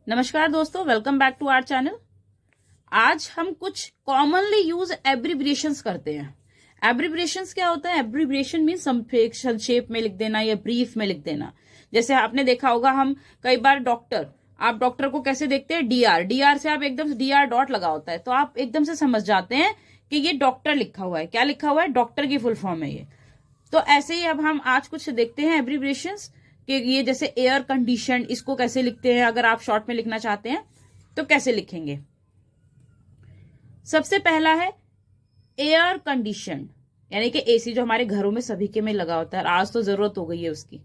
नमस्कार दोस्तों, welcome back to our channel. आज हम कुछ कॉमनली यूज एब्रिविएशंस करते हैं। एब्रिविएशंस क्या होता है? एब्रिविएशन मीन संक्षेप में लिख देना या ब्रीफ में लिख देना। जैसे आपने देखा होगा, हम कई बार आप डॉक्टर को कैसे देखते हैं? डीआर से आप एकदम डीआर डॉट लगा होता है तो आप एकदम से समझ जाते हैं कि ये डॉक्टर लिखा हुआ है। क्या लिखा हुआ है? डॉक्टर की फुल फॉर्म है ये। तो ऐसे ही अब हम आज कुछ देखते हैं एब्रिविएशंस कि ये जैसे एयर कंडीशन, इसको कैसे लिखते हैं। अगर आप शॉर्ट में लिखना चाहते हैं तो कैसे लिखेंगे? सबसे पहला है एयर कंडीशन, यानी कि एसी जो हमारे घरों में सभी के में लगा होता है। आज तो जरूरत हो गई है उसकी,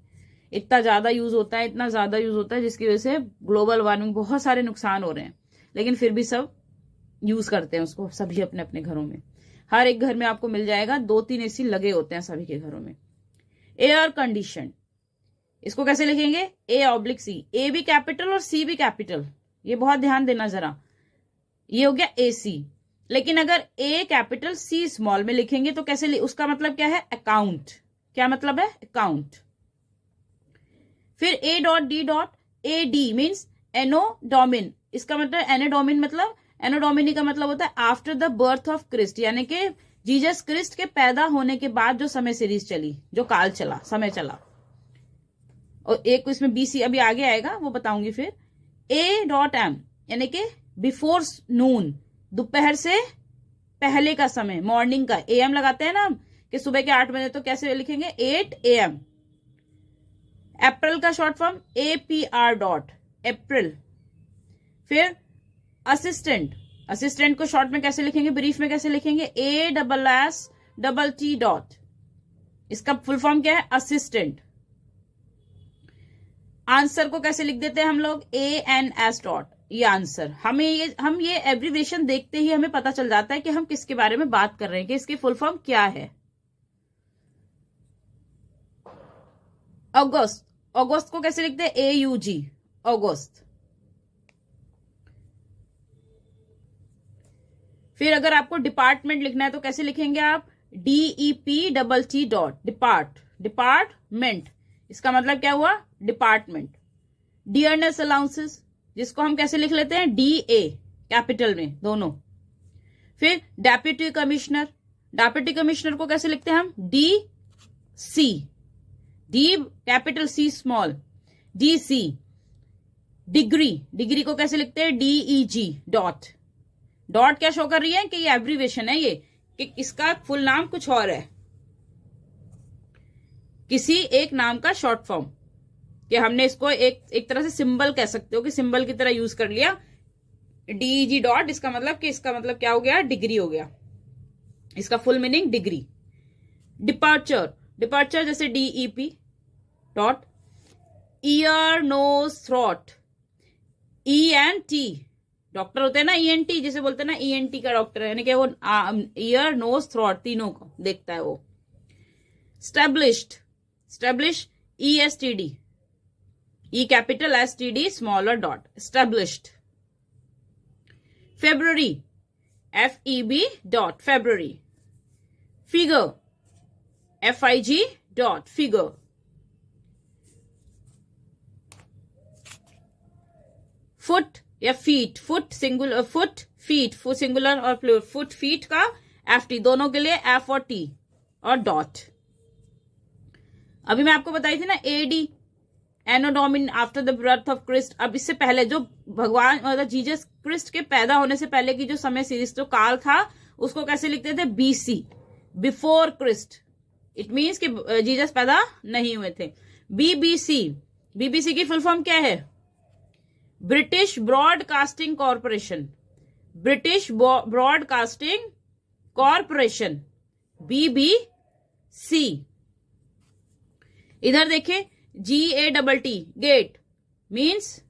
इतना ज्यादा यूज होता है जिसकी वजह से ग्लोबल वार्मिंग, बहुत सारे नुकसान हो रहे हैं, लेकिन फिर भी सब यूज करते हैं उसको, सभी अपने अपने घरों में। हर एक घर में आपको मिल जाएगा, 2-3 एसी लगे होते हैं सभी के घरों में। एयर कंडीशन, इसको कैसे लिखेंगे? A/C, ए भी कैपिटल और सी भी कैपिटल, ये बहुत ध्यान देना जरा। ये हो गया AC। लेकिन अगर A कैपिटल C स्मॉल में लिखेंगे तो कैसे उसका मतलब क्या है? अकाउंट। क्या मतलब है? अकाउंट। फिर A.D. Means anno domini. इसका मतलब एनोडोमिन, मतलब एनोडोमिनी का मतलब होता है after the birth of Christ, यानी कि जीसस क्रिस्ट के पैदा होने के बाद जो समय सीरीज चली, जो काल चला, समय चला। और एक इसमें BC अभी आगे आएगा, वो बताऊंगी फिर। A.M, यानी कि बिफोर नून, दोपहर से पहले का समय, मॉर्निंग का। AM लगाते हैं ना हम कि सुबह के 8 बजे, तो कैसे लिखेंगे? 8 AM। अप्रैल का शॉर्ट फॉर्म APR. अप्रैल। फिर असिस्टेंट को शॉर्ट में कैसे लिखेंगे? ब्रीफ में कैसे लिखेंगे? ASST. इसका फुल फॉर्म क्या है? असिस्टेंट। आंसर को कैसे लिख देते हैं हम लोग? ANS. ये आंसर। हम ये एब्रिविएशन देखते ही हमें पता चल जाता है कि हम किसके बारे में बात कर रहे हैं, कि इसकी फुल फॉर्म क्या है। अगस्त को कैसे लिखते हैं? AUG, अगस्त। फिर अगर आपको डिपार्टमेंट लिखना है तो कैसे लिखेंगे आप? DEPTT. डिपार्टमेंट, इसका मतलब क्या हुआ? डिपार्टमेंट। डियरनेस अलाउंसेस, जिसको हम कैसे लिख लेते हैं? DA, कैपिटल में दोनों। फिर डेप्यूटी कमिश्नर को कैसे लिखते हैं हम? DC, D capital C small, DC। Degree को कैसे लिखते हैं? DEG. डॉट क्या शो कर रही है? कि ये एब्रिविएशन है, ये कि इसका फुल नाम कुछ और है, किसी एक नाम का शॉर्ट फॉर्म, कि हमने इसको एक तरह से सिंबल कह सकते हो, कि सिंबल की तरह यूज कर लिया। DEG. इसका मतलब क्या हो गया? डिग्री हो गया। इसका फुल मीनिंग डिग्री। डिपार्चर जैसे DEP. Ear, nose, throat, ENT। Doctor होते हैं ना, ENT, जिसे बोलते हैं ना ENT का डॉक्टर, यानी कि वो ईयर, नोज, थ्रोट तीनों को देखता है वो। Establish, ESTD, E capital, STD smaller dot, established. February, FEB. February. Figure, FIG. Figure. Foot या feet, foot singular, feet singular और प्लूरल। फुट, फीट का FT, दोनों के लिए F और T और डॉट। अभी मैं आपको बताई थी ना AD, anno domini, after the birth of Christ. अब इससे पहले जो भगवान, मतलब जीसस क्रिस्ट के पैदा होने से पहले की जो समय सीरीज, जो काल था, उसको कैसे लिखते थे? BC, before Christ. It means कि जीसस पैदा नहीं हुए थे। BBC की फुल फॉर्म क्या है? British broadcasting corporation. BBC। इधर देखें, GATT, GATT means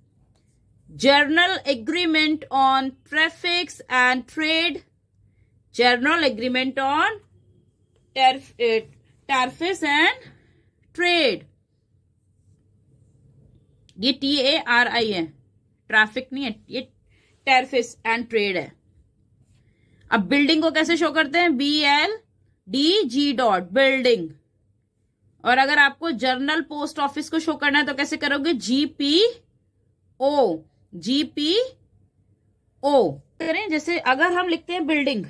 general agreement on traffics and trade. General agreement on tariffs and trade. ये TARI है, ट्रैफिक नहीं है, ये टैरिफ्स एंड ट्रेड है। अब बिल्डिंग को कैसे शो करते हैं? BLDG. बिल्डिंग। और अगर आपको जर्नल पोस्ट ऑफिस को शो करना है तो कैसे करोगे? GPO, GPO करें। जैसे अगर हम लिखते हैं बिल्डिंग,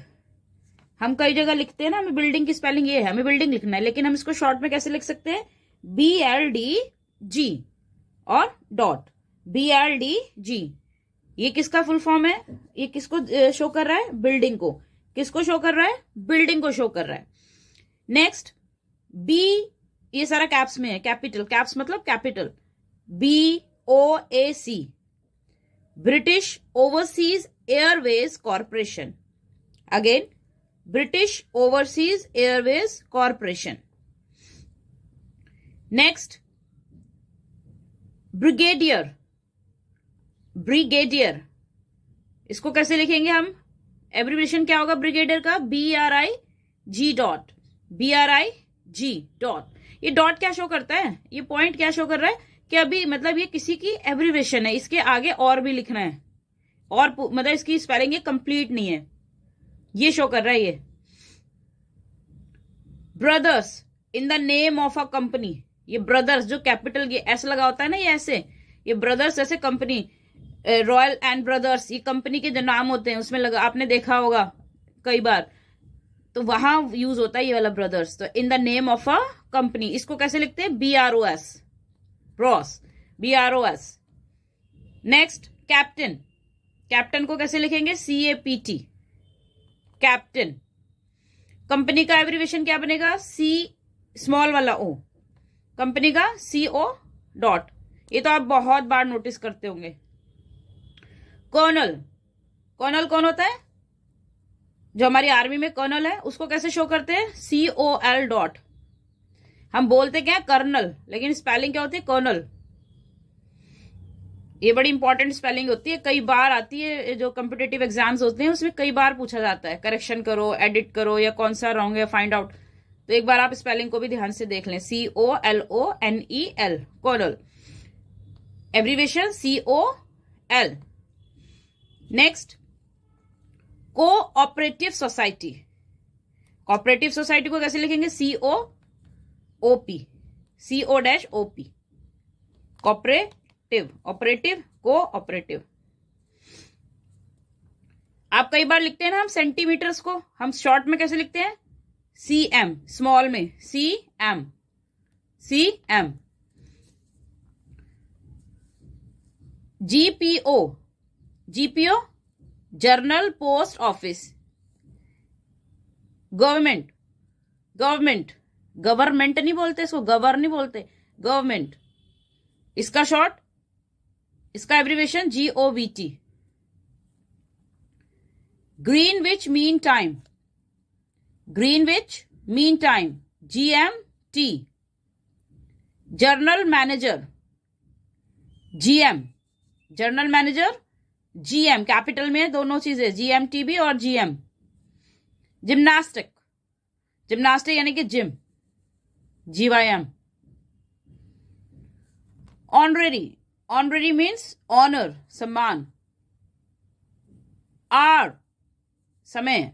हम कई जगह लिखते हैं ना, हमें बिल्डिंग की स्पेलिंग ये है, हमें बिल्डिंग लिखना है, लेकिन हम इसको शॉर्ट में कैसे लिख सकते हैं? BLDG और डॉट BLDG। ये किसका फुल फॉर्म है? ये किसको शो कर रहा है? बिल्डिंग को। किसको शो कर रहा है? बिल्डिंग को शो कर रहा है। नेक्स्ट B, ये सारा कैप्स में है, कैपिटल, कैप्स मतलब capital, BOAC, British overseas Airways corporation. Again, British overseas Airways corporation. Next brigadier, brigadier, इसको कैसे लिखेंगे हम? एब्रिविएशन क्या होगा ब्रिगेडियर का? BRIG dot, BRIG dot. ये डॉट क्या शो करता है? ये पॉइंट क्या शो कर रहा है कि अभी मतलब ये किसी की एब्रिविएशन है, इसके आगे और भी लिखना है, और मतलब इसकी स्पेलिंग ये कंप्लीट नहीं है, ये शो कर रहा है ये। Brothers in the name of a company, ये ब्रदर्स जो कैपिटल ये एस लगा होता है ना, ये ऐसे, ये ब्रदर्स ऐसे कंपनी, रॉयल एंड ब्रदर्स, ये कंपनी के जो नाम होते हैं उसमें लगा, आपने देखा होगा कई बार, तो वहां यूज होता है ये वाला ब्रदर्स। तो in the name of a company, इसको कैसे लिखते हैं? BROS, Bros, BROS। Next captain, captain को कैसे लिखेंगे? CAPT, captain. कंपनी का एब्रिविएशन क्या बनेगा? C स्मॉल वाला O, कंपनी का CO डॉट। ये तो आप बहुत बार नोटिस करते होंगे। कर्नल, कर्नल कौन होता है? जो हमारी आर्मी में कर्नल है, उसको कैसे शो करते हैं? COL dot. हम बोलते क्या है? कर्नल, लेकिन स्पेलिंग क्या होती है? कर्नल। ये बड़ी इंपॉर्टेंट स्पेलिंग होती है, कई बार आती है, जो कॉम्पिटिटिव एग्जाम्स होते हैं उसमें कई बार पूछा जाता है, करेक्शन करो, एडिट करो, या कौन सा रॉन्ग है फाइंड आउट। तो एक बार आप स्पेलिंग को भी ध्यान से देख लें। COLONEL, colonel, abbreviation COL। Next cooperative society, cooperative society को कैसे लिखेंगे? COOP, CO-OP, cooperative, operative, cooperative. आप कई बार लिखते हैं ना हम सेंटीमीटर्स को, हम शॉर्ट में कैसे लिखते हैं? CM, स्मॉल में CM, CM। GPO, GPO journal post office, government, government, government नहीं बोलते इसको, गवर्न नहीं बोलते, गवर्नमेंट। इसका शॉर्ट, इसका abbreviation GOVT। Greenwich mean time, Greenwich mean time, GMT। Journal manager, GM, journal manager GM, capital में दोनों चीजें, GMT भी और GM। जिम्नास्टिक, जिम्नास्टिक यानी कि gym, GYM। Honorary, honorary means honour, सम्मान। आर, समय,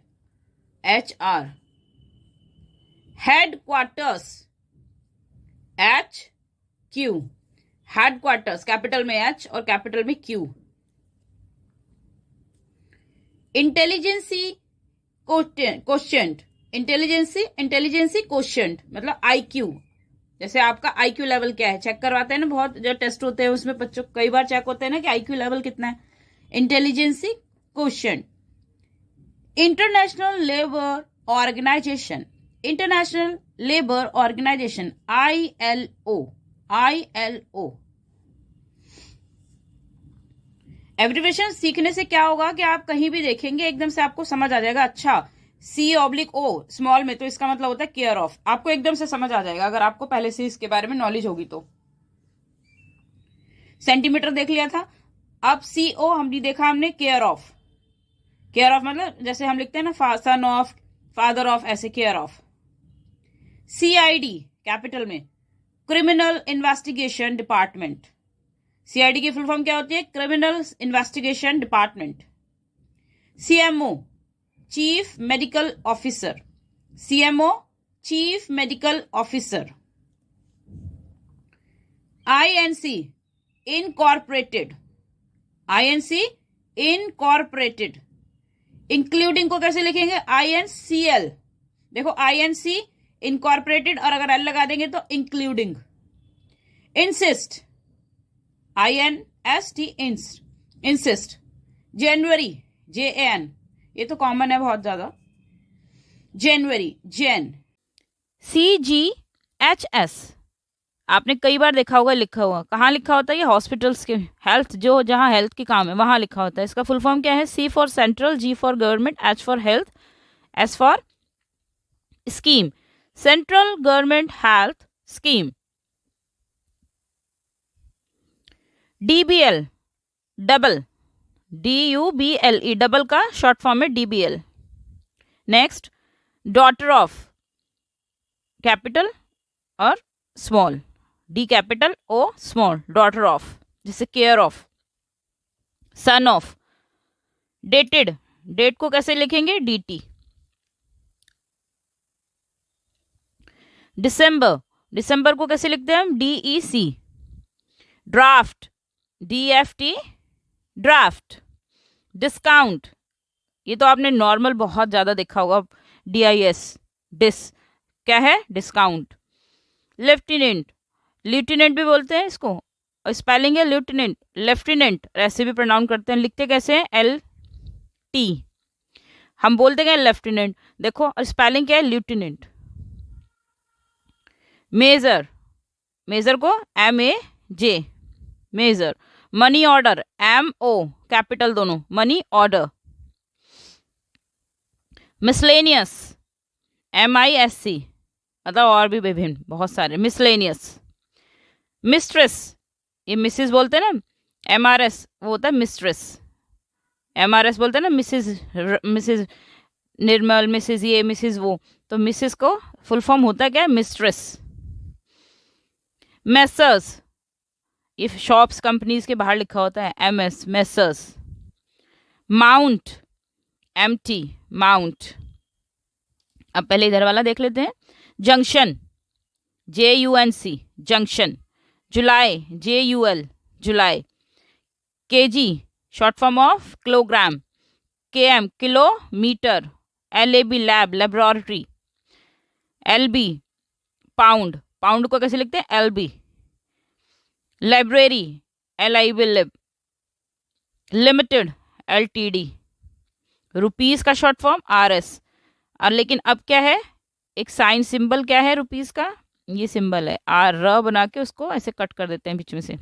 HR। Head quarters, HQ, head quarters, capital में H और कैपिटल में Q। Intelligence quotient, intelligence, intelligence quotient मतलब IQ। जैसे आपका IQ लेवल क्या है, चेक करवाते हैं ना, बहुत जो टेस्ट होते हैं उसमें बच्चों कई बार चेक होते हैं ना कि IQ लेवल कितना है। Intelligence quotient. International labour organisation, international labour organisation, ILO, ILO। Abbreviation सीखने से क्या होगा कि आप कहीं भी देखेंगे एकदम से आपको समझ आ जाएगा, अच्छा C/O स्मॉल में, तो इसका मतलब होता है केयर ऑफ। आपको एकदम से समझ आ जाएगा अगर आपको पहले से इसके बारे में नॉलेज होगी तो। सेंटीमीटर देख लिया था, अब CO हमने देखा, हमने केयर ऑफ। केयर ऑफ मतलब जैसे हम लिखते हैं ना सन ऑफ, फादर ऑफ, ऐसे केयर ऑफ। CID कैपिटल में, क्रिमिनल इन्वेस्टिगेशन डिपार्टमेंट। CID की फुल फॉर्म क्या होती है? Criminal investigation department. CMO chief medical officer, CMO chief medical officer. INC incorporated, INC incorporated. Including को कैसे लिखेंगे? INCL। देखो INC इनकॉर्पोरेटेड और अगर एल लगा देंगे तो इंक्लूडिंग। Insist INST insist. जनवरी JAN, ये तो कॉमन है बहुत ज्यादा। जनवरी जैन। CGHS आपने कई बार देखा होगा लिखा हुआ। कहाँ लिखा होता है ये? हॉस्पिटल्स के हेल्थ, जो जहाँ हेल्थ के काम है वहां लिखा होता है। इसका फुल फॉर्म क्या है? C for central, G for government, H for health, S for scheme. Central government health scheme. DBL double, DUBLE double का शॉर्ट फॉर्म है DBL। Next, daughter of, capital और small, D capital O small, daughter of, जिसे care of. Son of, dated, date को कैसे लिखेंगे? DT। दिसंबर, दिसंबर को कैसे लिखते हैं हम? DEC। Draft, DFT draft. Discount, ये तो आपने नॉर्मल बहुत ज्यादा देखा होगा, DIS डिस, क्या है? डिस्काउंट। लेफ्टिनेंट, लिeutenant भी बोलते हैं इसको, और स्पेलिंग है लिeutenant, लेफ्टिनेंट ऐसे भी प्रोनाउंस करते हैं। लिखते कैसे हैं? LT। हम बोलते हैं लेफ्टिनेंट, देखो, और स्पेलिंग क्या है? लिeutenant। मेजर, मेजर को MAJ, major. Money order, MO कैपिटल दोनों, मनी ऑर्डर। मिसलेनियस, MISC, मतलब और भी विभिन्न बहुत सारे, मिसलेनियस। मिस्ट्रेस, ये मिसिस बोलते हैं ना, MRS वो होता है मिस्ट्रेस। MRS बोलते हैं ना, मिसिस निर्मल, मिसिस ये, मिसिस वो, तो मिसिस को फुल फॉर्म होता है क्या? मिस्ट्रेस। मेसर्स, ये शॉप्स कंपनीज के बाहर लिखा होता है MS, Messrs. Mount, MT mount. अब पहले इधर वाला देख लेते हैं। Junction, JUNC junction. जुलाई, JUL जुलाई। KG short form of kilogram. KM kilometre. LAB lab, laboratory. LB pound, pound को कैसे लिखते हैं? LB। Library, LIB lib. Limited, LTD। Rupees का शॉर्ट फॉर्म RS। और लेकिन अब क्या है? एक साइन सिंबल क्या है रुपीस का? ये सिंबल है R बना के उसको ऐसे कट कर देते हैं बीच में से।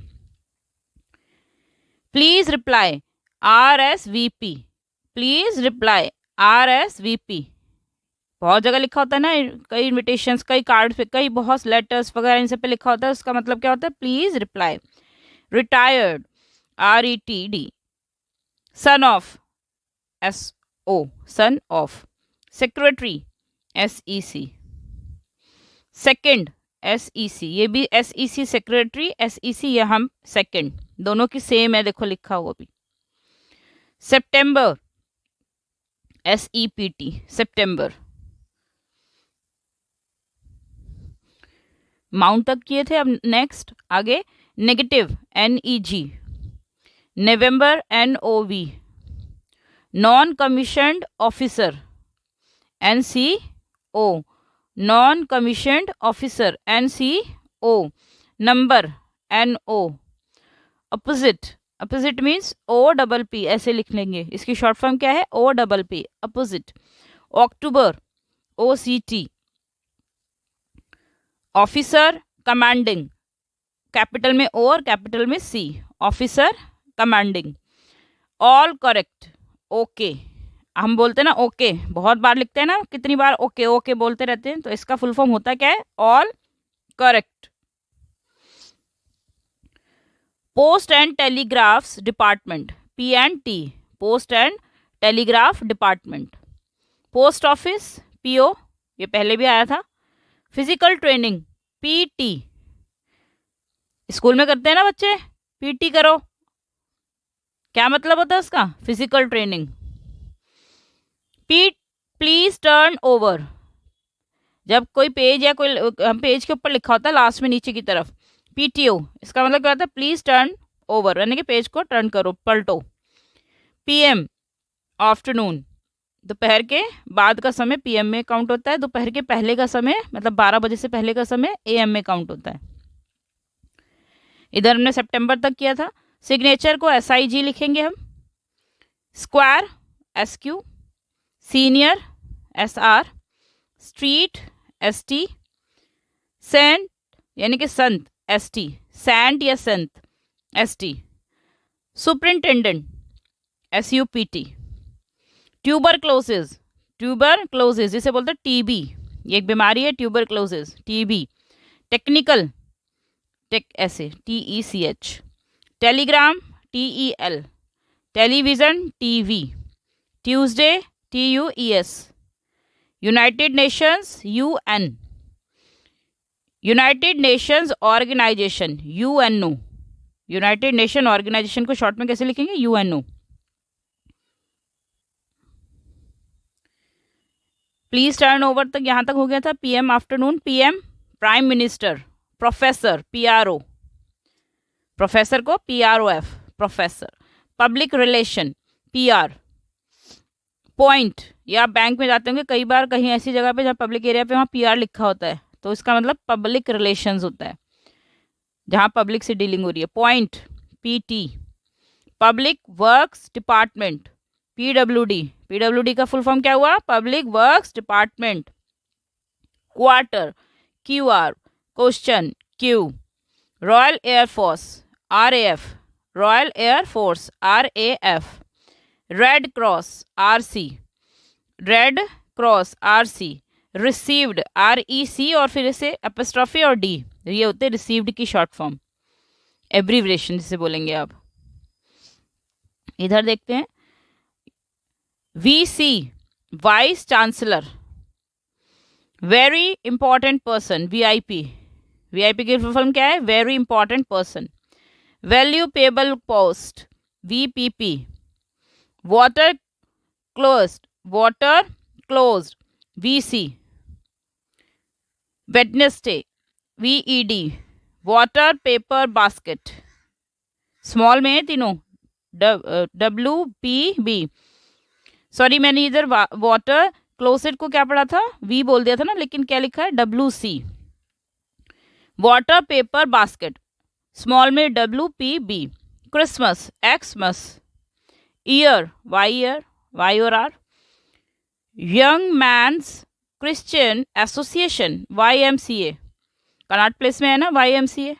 Please reply, RSVP। Please reply, RSVP। बहुत जगह लिखा होता है ना, कई इन्विटेशंस, कई कार्ड पे, कई बहुत लेटर्स वगैरह इन सब पे लिखा होता है। उसका मतलब क्या होता है? Please reply. Retired, RETD। Son of, SO son of. Secretary, SEC। Second, SEC, ये भी SEC सेक्रेटरी, SEC ये हम सेकंड, दोनों की सेम है, देखो लिखा हुआ भी। सितंबर, SEPT सितंबर। माउंट तक किए थे, अब नेक्स्ट आगे नेगेटिव, NEG। नवंबर, NOV। Non commissioned officer, NCO। Non commissioned officer, NCO। Number, NO। Opposite, opposite means OPP, ऐसे लिख लेंगे। इसकी शॉर्ट फॉर्म क्या है? OPP, opposite. अक्टूबर, OCT। ऑफिसर कमांडिंग, कैपिटल में O और कैपिटल में C, officer commanding. All correct, okay. हम बोलते हैं ना ओके, बहुत बार लिखते हैं ना, कितनी बार ओके ओके बोलते रहते हैं, तो इसका फुल फॉर्म होता क्या है? All correct. Post and telegraphs department, P&T, post and telegraph department. Post office, PO, ये पहले भी आया था। फिजिकल ट्रेनिंग, PT, स्कूल में करते हैं ना बच्चे, PT करो, क्या मतलब होता है उसका? Physical training. Please turn over, जब कोई पेज या कोई पेज के ऊपर लिखा होता है लास्ट में नीचे की तरफ PTO, इसका मतलब क्या होता है? प्लीज टर्न ओवर यानी कि पेज को टर्न करो, पलटो। पीएम आफ्टरनून, दोपहर के बाद का समय पीएम में काउंट होता है। दोपहर के पहले का समय मतलब 12 बजे से पहले का समय एएम में काउंट होता है। इधर हमने सितंबर तक किया था। सिग्नेचर को SIG लिखेंगे हम। Square SQ, senior SR, street ST, saint यानी कि संत ST, सेंट या संत ST, superintendent SUPT, tuberculosis, tuberculosis जिसे बोलते हैं TB, ये एक बीमारी है ट्यूबरक्लोसिस TB। टेक्निकल ऐसे TECH, telegram TEL, television TV, Tuesday TUES, united nations UN, united nations organisation UNO, united nation organisation को शॉर्ट में कैसे लिखेंगे UNO। प्लीज टर्न ओवर तक यहाँ तक हो गया था। PM afternoon. PM prime minister, professor PRO, professor को PROF professor. Public relation PR। Point, या आप बैंक में जाते होंगे कई बार कहीं ऐसी जगह पे जहाँ पब्लिक एरिया पे वहाँ PR लिखा होता है, तो इसका मतलब पब्लिक रिलेशंस होता है, जहाँ पब्लिक से डीलिंग हो रही है। Point PT। Public works department PWD, PWD का फुल फॉर्म क्या हुआ? Public works department. Quarter QR, question Q। Royal air force RAF, royal air force RAF। Red cross RC, red cross RC। Received REC और फिर इसे apostrophe और D, ये होते हैं रिसीव्ड की शॉर्ट फॉर्म, एब्रीविएशन जिसे बोलेंगे आप। इधर देखते हैं VC, vice chancellor. Very important person VIP, VIP की फुल फॉर्म क्या है? Very important person. Valuable post VPP। Water closed VC। Wednesday VED। Water paper basket, small में है तीनों, WPB। सॉरी मैंने इधर वाटर क्लोसेट को क्या पढ़ा था? V बोल दिया था ना, लेकिन क्या लिखा है? WC। Water paper basket, small में WPB। Christmas Xmas। Year Y और R। Young man's Christian association YMCA, Connaught Place में है ना YMCA,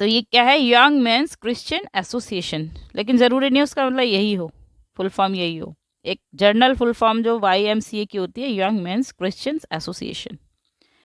तो ये क्या है? यंग मेंस क्रिश्चियन एसोसिएशन, लेकिन ज़रूरी नहीं उसका मतलब यही हो, फुल फॉर्म यही हो। एक जर्नल फुल फॉर्म जो YMCA की होती है, यंग मेंस क्रिश्चियन एसोसिएशन।